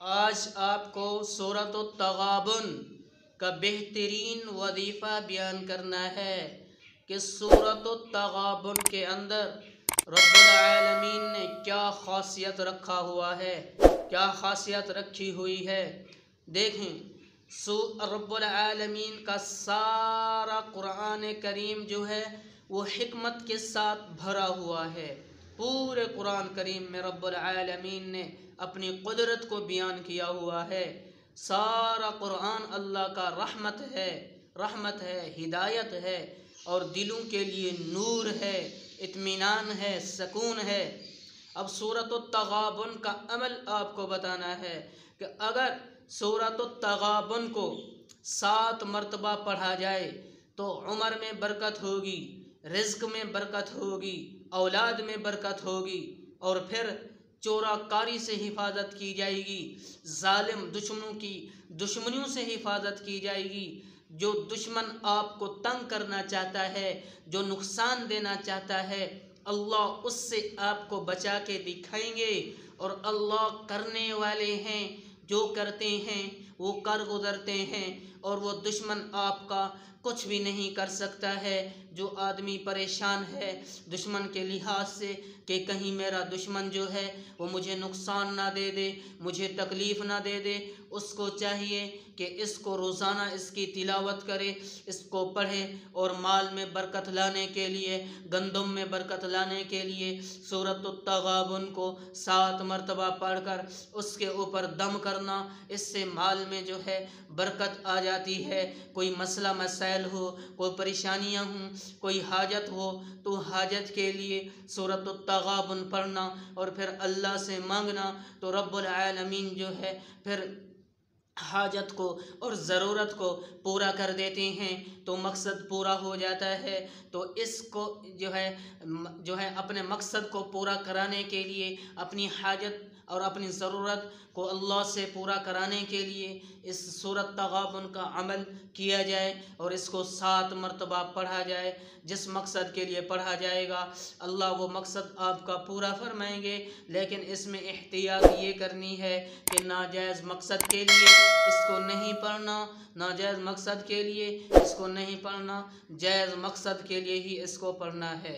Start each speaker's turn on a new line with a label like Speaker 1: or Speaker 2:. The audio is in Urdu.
Speaker 1: آج آپ کو سورۃ التغابن کا بہترین وظیفہ بیان کرنا ہے کہ سورۃ التغابن کے اندر رب العالمین نے کیا خاصیت رکھا ہوا ہے، کیا خاصیت رکھی ہوئی ہے۔ دیکھیں، رب العالمین کا سارا قرآن کریم جو ہے وہ حکمت کے ساتھ بھرا ہوا ہے۔ پورے قرآن کریم میں رب العالمین نے اپنی قدرت کو بیان کیا ہوا ہے۔ سارا قرآن اللہ کا رحمت ہے، ہدایت ہے اور دلوں کے لیے نور ہے، اطمینان ہے، سکون ہے۔ اب سورۃ التغابن کا عمل آپ کو بتانا ہے کہ اگر سورۃ التغابن کو 7 مرتبہ پڑھا جائے تو عمر میں برکت ہوگی، رزق میں برکت ہوگی، اولاد میں برکت ہوگی، اور پھر چورا کاری سے حفاظت کی جائے گی، ظالم دشمنوں کی دشمنیوں سے حفاظت کی جائے گی۔ جو دشمن آپ کو تنگ کرنا چاہتا ہے، جو نقصان دینا چاہتا ہے، اللہ اس سے آپ کو بچا کے دکھائیں گے، اور اللہ کرنے والے ہیں، جو کرتے ہیں وہ کر گزرتے ہیں، اور وہ دشمن آپ کا کچھ بھی نہیں کر سکتا ہے۔ جو آدمی پریشان ہے دشمن کے لحاظ سے کہ کہیں میرا دشمن جو ہے وہ مجھے نقصان نہ دے دے، مجھے تکلیف نہ دے دے، اس کو چاہیے کہ اس کو روزانہ اس کی تلاوت کرے، اس کو پڑھے، اور مال میں برکت لانے کے لیے، گندم میں برکت لانے کے لیے سورۃ التغابن کو 7 مرتبہ پڑھ کر اس کے اوپر دم کرنا، اس سے مال میں جو ہے برکت آ جاتی ہے۔ کوئی مسئلہ مسائل ہو، کوئی پریشانیاں ہوں، کوئی حاجت ہو تو حاجت کے لیے سورۃ التغابن پڑھنا اور پھر اللہ سے مانگنا، تو رب العالمین جو ہے پھر حاجت کو اور ضرورت کو پورا کر دیتے ہیں، تو مقصد پورا ہو جاتا ہے۔ تو اس کو جو ہے اپنے مقصد کو پورا کرانے کے لیے، اپنی حاجت اور اپنی ضرورت کو اللہ سے پورا کرانے کے لیے اس سورۃ تغابن کا عمل کیا جائے اور اس کو 7 مرتبہ پڑھا جائے۔ جس مقصد کے لیے پڑھا جائے گا اللہ وہ مقصد آپ کا پورا فرمائیں گے، لیکن اس میں احتیاط یہ کرنی ہے کہ ناجائز مقصد کے لیے اس کو نہیں پڑھنا، ناجائز مقصد کے لیے اس کو نہیں پڑھنا، جائز مقصد کے لیے ہی اس کو پڑھنا ہے۔